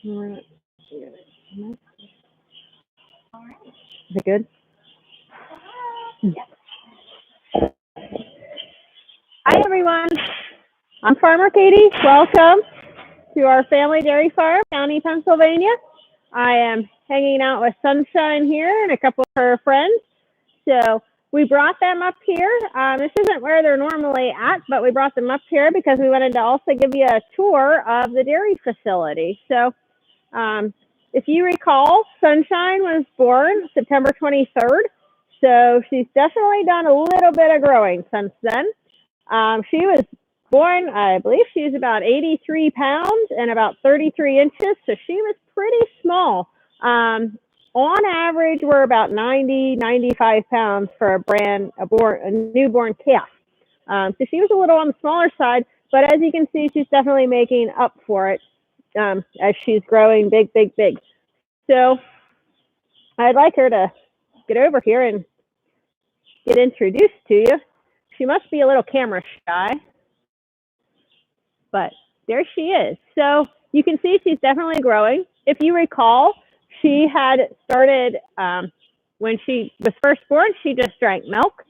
Is it good? Hi, everyone. I'm Farmer Katie. Welcome to our family dairy farm, County, Pennsylvania. I am hanging out with Sunshine here and a couple of her friends. So we brought them up here. This isn't where they're normally at, but we brought them up here because we wanted to also give you a tour of the dairy facility. So if you recall, Sunshine was born September 23rd. So she's definitely done a little bit of growing since then. She was born, I believe she was about 83 pounds and about 33 inches. So she was pretty small. On average, we're about 90, 95 pounds for a newborn calf. So she was a little on the smaller side, but as you can see, she's definitely making up for it as she's growing big, big, big. So I'd like her to get over here and get introduced to you. She must be a little camera shy, but there she is. So you can see she's definitely growing. If you recall, she had started, when she was first born, she just drank milk.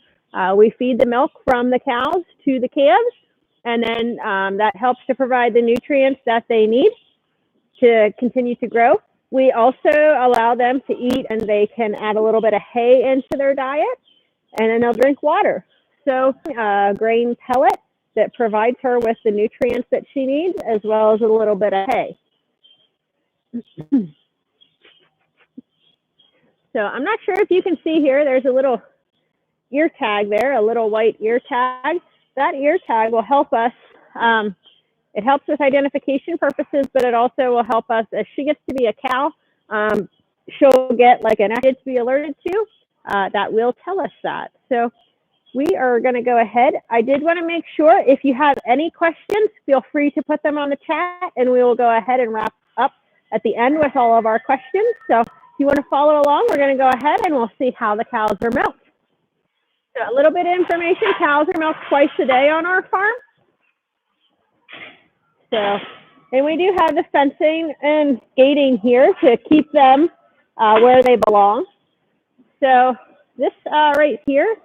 We feed the milk from the cows to the calves, and then that helps to provide the nutrients that they need to continue to grow. We also allow them to eat, and they can add a little bit of hay into their diet, and then they'll drink water. So grain pellet that provides her with the nutrients that she needs, as well as a little bit of hay. So I'm not sure if you can see here, there's a little ear tag there, a little white ear tag. That ear tag will help us. It helps with identification purposes, but it also will help us as she gets to be a cow. She'll get like an added to be alerted to. That will tell us that. So we are going to go ahead. I did want to make sure if you have any questions, feel free to put them on the chat, and we will go ahead and wrap up at the end with all of our questions. So if you want to follow along, we're going to go ahead and we'll see how the cows are milked. So a little bit of information, cows are milked twice a day on our farm. So, and we do have the fencing and gating here to keep them where they belong. So this right here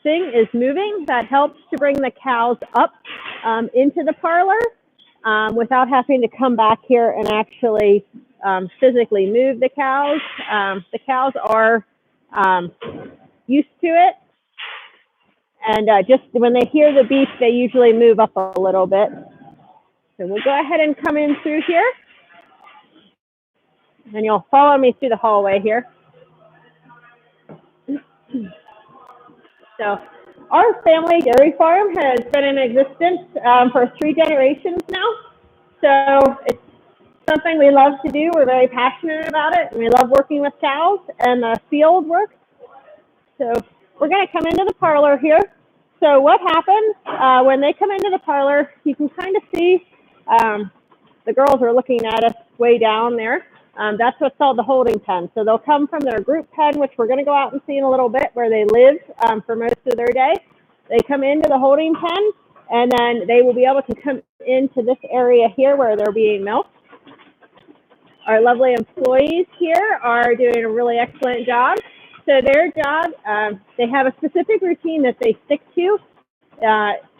thing is moving. That helps to bring the cows up into the parlor without having to come back here and actually physically move the cows. The cows are used to it. And just when they hear the beep, they usually move up a little bit. So we'll go ahead and come in through here. And you'll follow me through the hallway here. So our family dairy farm has been in existence for 3 generations now. So it's something we love to do. We're very passionate about it. And we love working with cows and the field work. So we're going to come into the parlor here. So what happens when they come into the parlor, you can kind of see the girls are looking at us way down there. That's what's called the holding pen. So they'll come from their group pen, which we're going to go out and see in a little bit, where they live for most of their day. They come into the holding pen, and then they will be able to come into this area here where they're being milked. Our lovely employees here are doing a really excellent job. So their job, they have a specific routine that they stick to.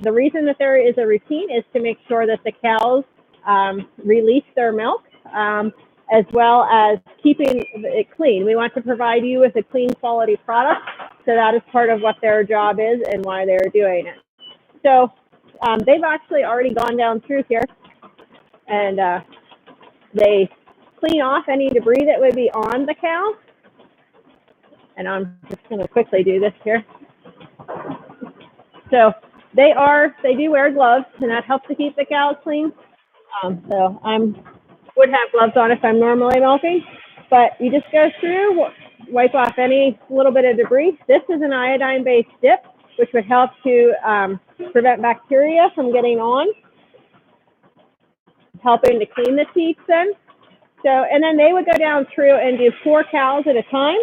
The reason that there is a routine is to make sure that the cows release their milk, as well as keeping it clean. We want to provide you with a clean quality product. So that is part of what their job is and why they're doing it. So they've actually already gone down through here, and they clean off any debris that would be on the cow. And I'm just going to quickly do this here. So they do wear gloves, and that helps to keep the cows clean. So I would have gloves on if I'm normally milking, but you just go through, wipe off any little bit of debris. This is an iodine-based dip, which would help to prevent bacteria from getting on, helping to clean the teats then. So, and then they would go down through and do 4 cows at a time.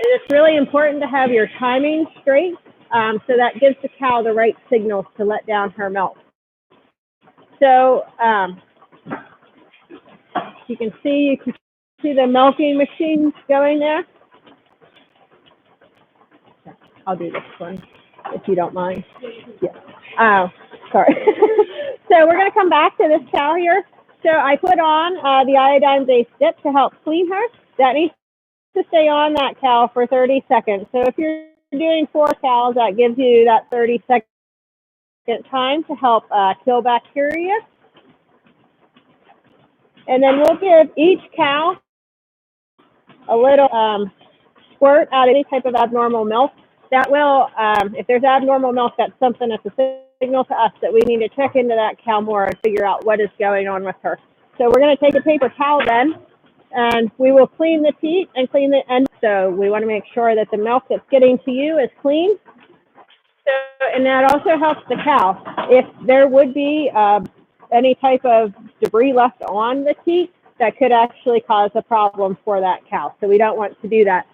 And it's really important to have your timing straight, so that gives the cow the right signals to let down her milk. So you can see the milking machine going there. I'll do this one, if you don't mind. Yeah. Oh, sorry. So we're going to come back to this cow here. So I put on the iodine-based dip to help clean her. That needs to stay on that cow for 30 seconds. So if you're doing 4 cows, that gives you that 30-second time to help kill bacteria. And then we'll give each cow a little squirt out of any type of abnormal milk. That will, if there's abnormal milk, that's something that's a signal to us that we need to check into that cow more and figure out what is going on with her. So we're going to take a paper towel then, and we will clean the teat and clean the end. So we want to make sure that the milk that's getting to you is clean. So, and that also helps the cow. If there would be any type of debris left on the teat, that could actually cause a problem for that cow. So we don't want to do that.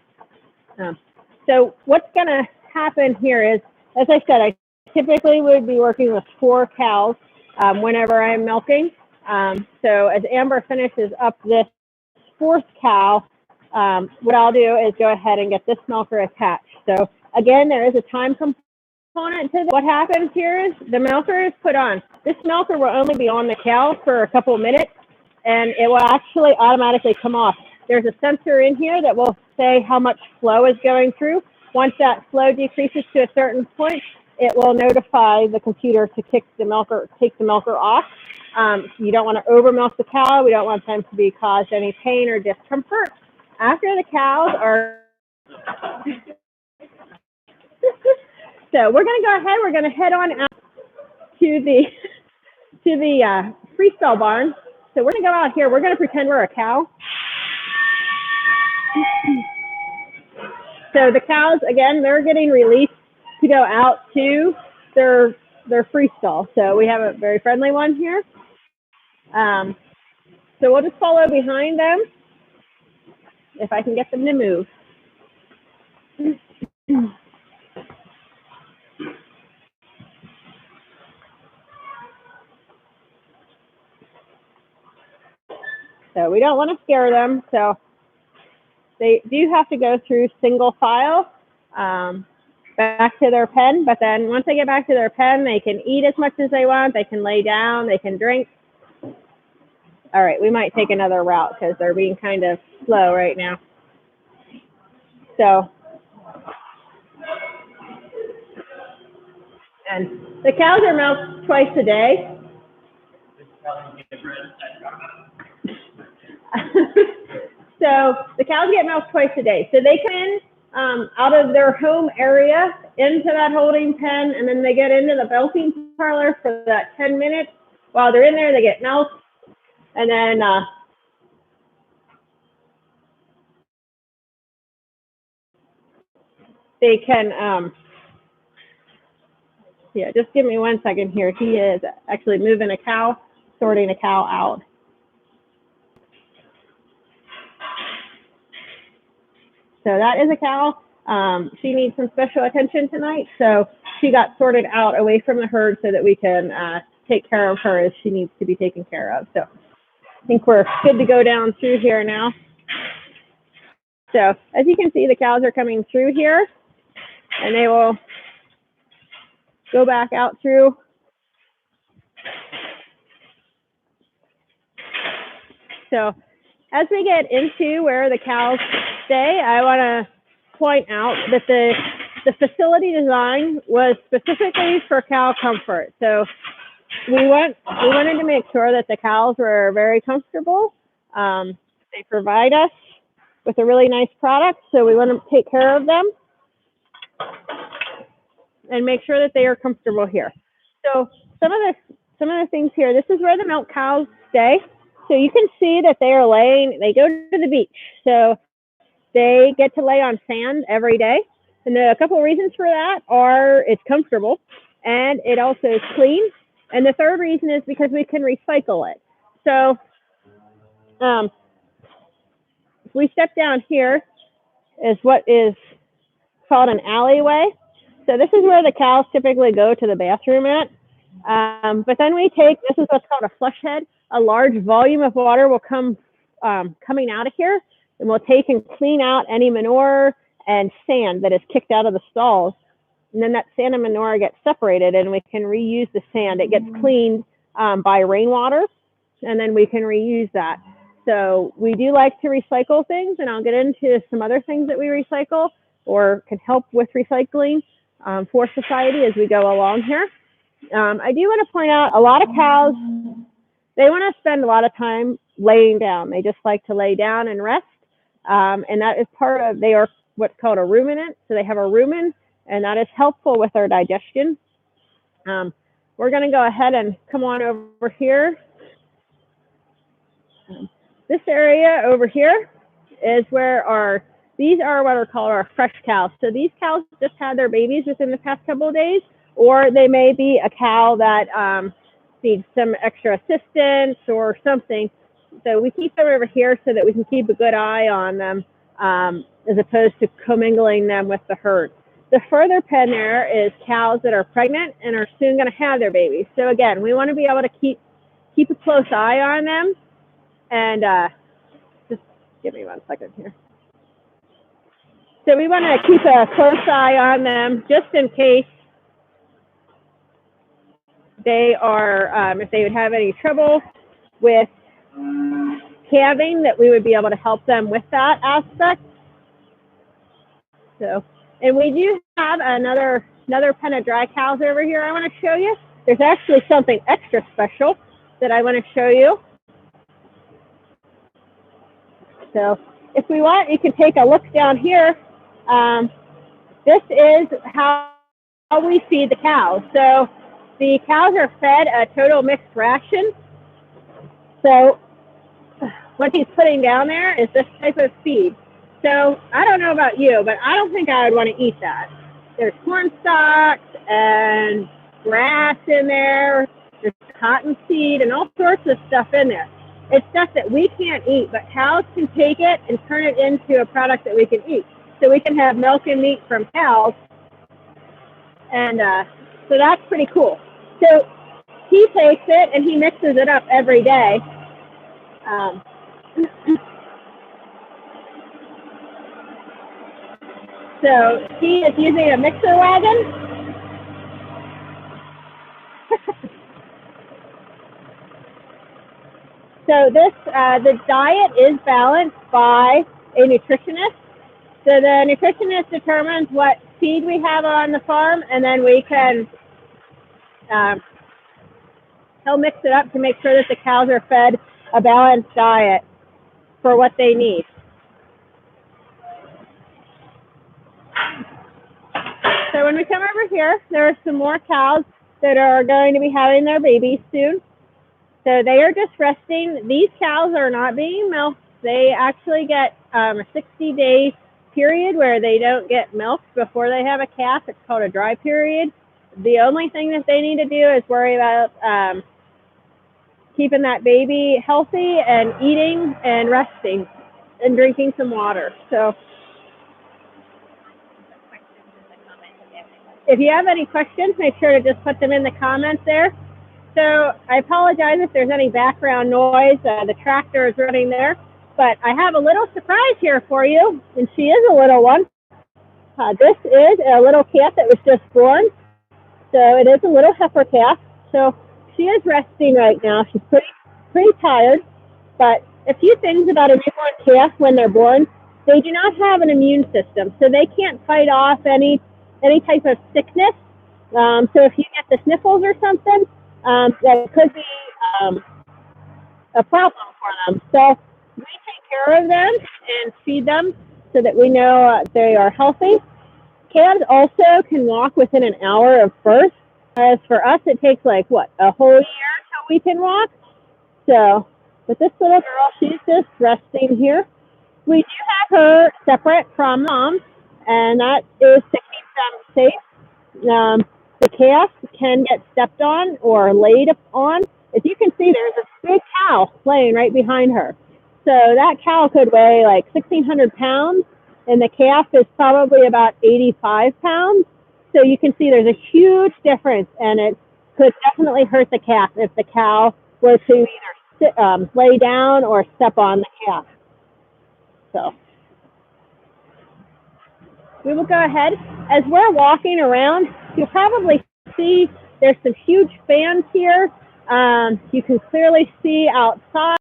So what's going to happen here is, as I said, I typically would be working with 4 cows whenever I'm milking. So as Amber finishes up this 4th cow, what I'll do is go ahead and get this milker attached. So again, there is a time component to this. What happens here is the milker is put on. This milker will only be on the cow for a couple of minutes, and it will actually automatically come off. There's a sensor in here that will say how much flow is going through. Once that flow decreases to a certain point, it will notify the computer to take the milker off. You don't want to over milk the cow. We don't want them to be caused any pain or discomfort. After the cows are so we're going to go ahead. We're going to head on out to the freestyle barn. So we're going to go out here. We're going to pretend we're a cow. So the cows, again, they're getting released to go out to their free stall. So we have a very friendly one here. So we'll just follow behind them if I can get them to move. So we don't want to scare them. So they do have to go through single file back to their pen. But then once they get back to their pen, they can eat as much as they want. They can lay down. They can drink. All right, we might take another route because they're being kind of slow right now. So, and the cows are milked twice a day. So the cows get milked twice a day. So they come in out of their home area into that holding pen, and then they get into the milking parlor for that 10 minutes. While they're in there, they get milked, and then they can, yeah, just give me 1 second here. He is actually moving a cow, sorting a cow out. So that is a cow. She needs some special attention tonight. So she got sorted out away from the herd so that we can take care of her as she needs to be taken care of. So I think we're good to go down through here now. So as you can see, the cows are coming through here, and they will go back out through. So as we get into where the cows stay, I want to point out that the facility design was specifically for cow comfort. So we wanted to make sure that the cows were very comfortable. They provide us with a really nice product, so we want to take care of them and make sure that they are comfortable here. So some of the things here, this is where the milk cows stay. So you can see that they are laying, they go to the beach. So they get to lay on sand every day. And a couple of reasons for that are it's comfortable and it also is clean. And the third reason is because we can recycle it. So if we step down here is what is called an alleyway. So this is where the cows typically go to the bathroom at. But then we take, this is what's called a flush head. A large volume of water will come coming out of here, and we'll take and clean out any manure and sand that is kicked out of the stalls. And then that sand and manure gets separated, and we can reuse the sand. It gets cleaned by rainwater, and then we can reuse that. So we do like to recycle things, and I'll get into some other things that we recycle or can help with recycling for society as we go along here. I do want to point out a lot of cows, they want to spend a lot of time laying down. They just like to lay down and rest. And that is part of, they are what's called a ruminant. So they have a rumen, and that is helpful with their digestion. We're going to go ahead and come on over here. This area over here is where these are what are called our fresh cows. So these cows just had their babies within the past couple of days, or they may be a cow that needs some extra assistance or something. So we keep them over here so that we can keep a good eye on them as opposed to commingling them with the herd. The further pen there is cows that are pregnant and are soon going to have their babies. So again, we want to be able to keep a close eye on them. And just give me 1 second here. So we want to keep a close eye on them just in case they are, if they would have any trouble with calving, that we would be able to help them with that aspect. So, and we do have another pen of dry cows over here I want to show you. There's actually something extra special that I want to show you. So if we want, you can take a look down here. This is how we feed the cows. So the cows are fed a total mixed ration. So what he's putting down there is this type of feed. So I don't know about you, but I don't think I would want to eat that. There's corn stalks and grass in there. There's cottonseed and all sorts of stuff in there. It's stuff that we can't eat, but cows can take it and turn it into a product that we can eat. So we can have milk and meat from cows. And so that's pretty cool. So he takes it and he mixes it up every day. So he is using a mixer wagon. So this, the diet is balanced by a nutritionist. So the nutritionist determines what feed we have on the farm, and then we can, he'll mix it up to make sure that the cows are fed a balanced diet for what they need. So when we come over here, there are some more cows that are going to be having their babies soon. So they are just resting. These cows are not being milked. They actually get a 60-day period where they don't get milked before they have a calf. It's called a dry period. The only thing that they need to do is worry about keeping that baby healthy and eating and resting and drinking some water. So if you have any questions, make sure to just put them in the comments there. So I apologize if there's any background noise. The tractor is running there. But I have a little surprise here for you, and she is a little one. This is a little calf that was just born. So it is a little heifer calf. So she is resting right now. She's pretty tired. But a few things about a newborn calf when they're born, they do not have an immune system. So they can't fight off any type of sickness. So if you get the sniffles or something, that could be a problem for them. So we take care of them and feed them so that we know they are healthy. Calves also can walk within an hour of birth. As for us, it takes like, a whole year till we can walk. So, but this little girl, she's just resting here. We do have her separate from mom, and that is to keep them safe. The calf can get stepped on or laid on. As you can see, there's a big cow laying right behind her. So that cow could weigh like 1,600 pounds, and the calf is probably about 85 pounds. So you can see there's a huge difference, and it could definitely hurt the calf if the cow were to either lay down or step on the calf. So we will go ahead. As we're walking around, you'll probably see there's some huge fans here. You can clearly see outside.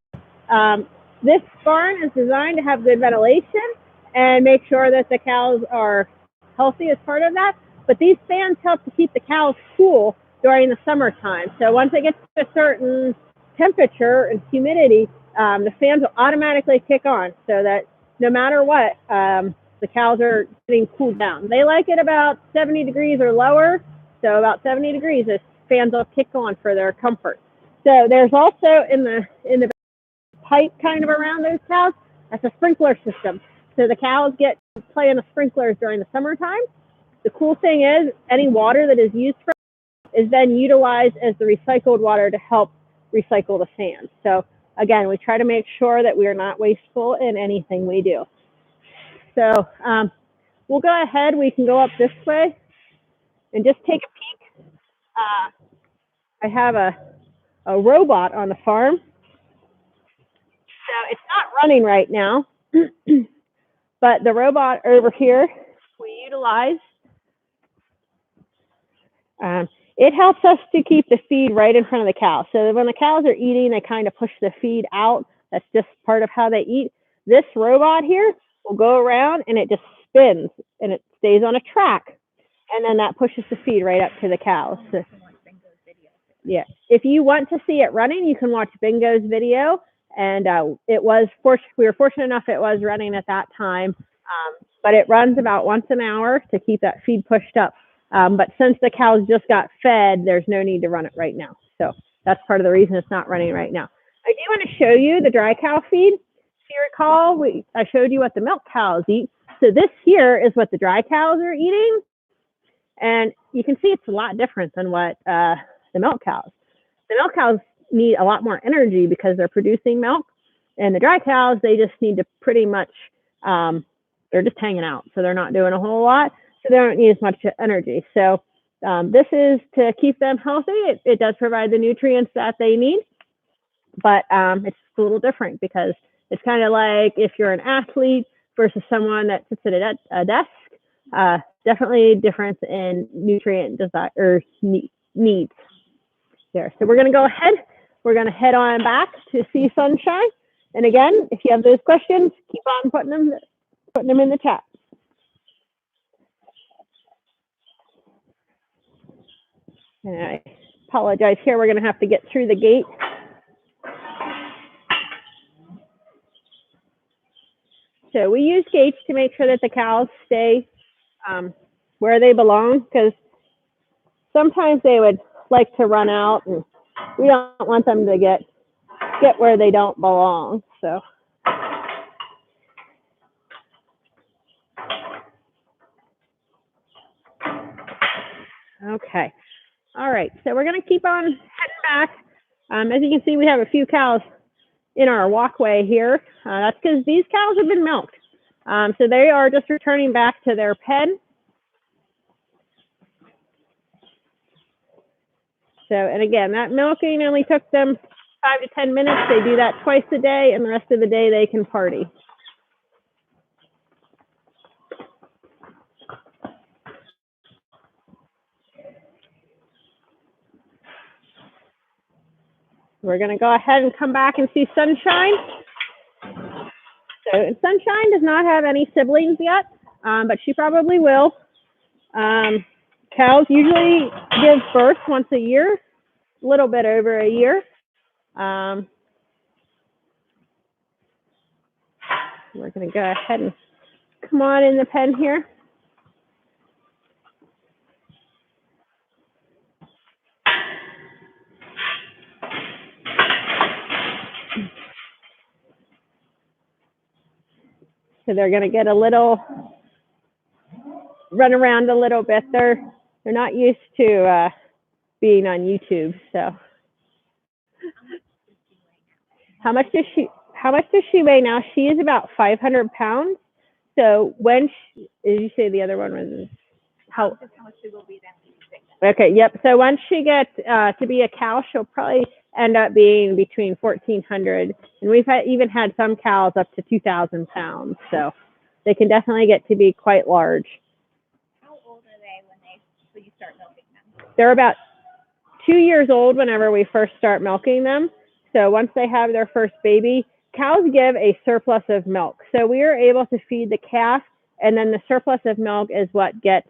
This barn is designed to have good ventilation and make sure that the cows are healthy as part of that. But these fans help to keep the cows cool during the summertime. So once it gets to a certain temperature and humidity, the fans will automatically kick on so that no matter what, the cows are getting cooled down. They like it about 70 degrees or lower. So about 70 degrees, the fans will kick on for their comfort. So there's also in the pipe kind of around those cows, that's a sprinkler system. So the cows get to play in the sprinklers during the summertime. The cool thing is any water that is used for is then utilized as the recycled water to help recycle the sand. So again, we try to make sure that we are not wasteful in anything we do. So we'll go ahead. We can go up this way and just take a peek. I have a robot on the farm. So it's not running right now, but the robot over here we utilize. It helps us to keep the feed right in front of the cows. So when the cows are eating, they kind of push the feed out. That's just part of how they eat. This robot here will go around and it just spins and it stays on a track. And then that pushes the feed right up to the cows. So, yeah. If you want to see it running, you can watch Bingo's video. And we were fortunate enough it was running at that time. But it runs about once an hour to keep that feed pushed up. But since the cows just got fed, there's no need to run it right now. So that's part of the reason it's not running right now. I do want to show you the dry cow feed. If you recall, I showed you what the milk cows eat. So this here is what the dry cows are eating. And you can see it's a lot different than what the milk cows. The milk cows need a lot more energy because they're producing milk. And the dry cows, they just need to pretty much, they're just hanging out. So they're not doing a whole lot. So they don't need as much energy. So this is to keep them healthy. It does provide the nutrients that they need, but it's a little different because it's kind of like if you're an athlete versus someone that sits at a desk, definitely difference in nutrient desire or needs there. So we're going to go ahead. We're going to head on back to see Sunshine. And again, if you have those questions, keep on putting them in the chat. And I apologize here. We're going to have to get through the gate. So we use gates to make sure that the cows stay where they belong, because sometimes they would like to run out, and we don't want them to get where they don't belong. So. Okay. All right, so we're going to keep on heading back. As you can see, we have a few cows in our walkway here. That's because these cows have been milked. So they are just returning back to their pen. So, and again, that milking only took them 5 to 10 minutes. They do that twice a day, and the rest of the day they can party. We're going to go ahead and come back and see Sunshine. So Sunshine does not have any siblings yet, but she probably will. Cows usually give birth once a year, a little bit over a year. We're going to go ahead and come on in the pen here. So they're going to get a little, run around a little bit. They're not used to being on YouTube. So how much does she weigh now? She is about 500 pounds. So when did you say the other one was how much she will be then? Okay, yep. So once she gets to be a cow, she'll probably end up being between 1,400, and we've even had some cows up to 2,000 pounds. So they can definitely get to be quite large. How old are they when you start milking them? They're about 2 years old whenever we first start milking them. So once they have their first baby, cows give a surplus of milk. So we are able to feed the calf, and then the surplus of milk is what gets,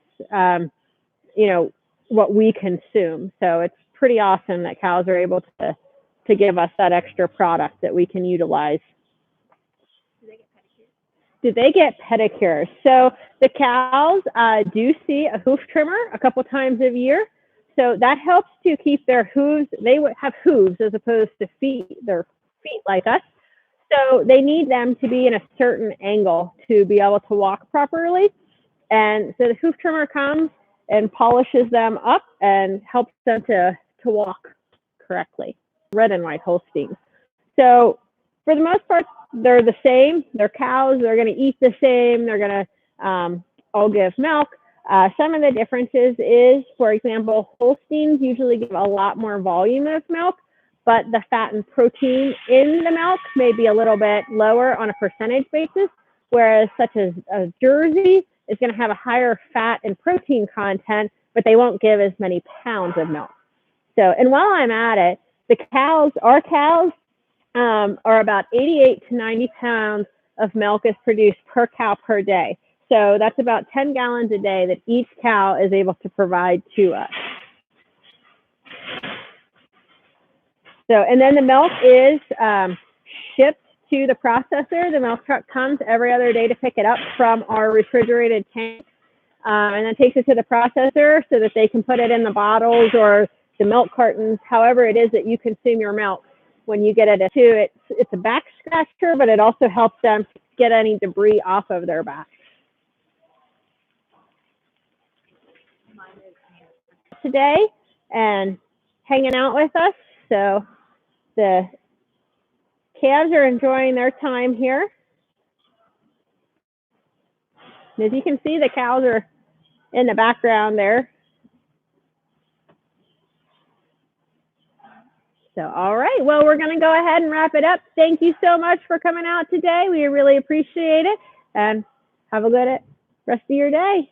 what we consume. So it's pretty awesome that cows are able to give us that extra product that we can utilize. Do they get pedicures? So the cows do see a hoof trimmer a couple times a year. So that helps to keep their hooves. They would have hooves as opposed to feet, their feet like us. So they need them to be in a certain angle to be able to walk properly. And so the hoof trimmer comes and polishes them up and helps them to walk correctly. Red and white Holsteins. So for the most part, they're the same. They're cows. They're going to eat the same. They're going to all give milk. Some of the differences is, for example, Holsteins usually give a lot more volume of milk, but the fat and protein in the milk may be a little bit lower on a percentage basis, whereas such as a Jersey is going to have a higher fat and protein content, but they won't give as many pounds of milk. So, and while I'm at it, our cows are about 88 to 90 pounds of milk is produced per cow per day. So that's about 10 gallons a day that each cow is able to provide to us. So, and then the milk is shipped to the processor. The milk truck comes every other day to pick it up from our refrigerated tank, and then takes it to the processor so that they can put it in the bottles or the milk cartons, however it is that you consume your milk. When you get it too, it's a back scratcher, but it also helps them get any debris off of their back. Today and hanging out with us. So the calves are enjoying their time here. As you can see, the cows are in the background there. So, all right, well, we're going to go ahead and wrap it up. Thank you so much for coming out today. We really appreciate it, and have a good rest of your day.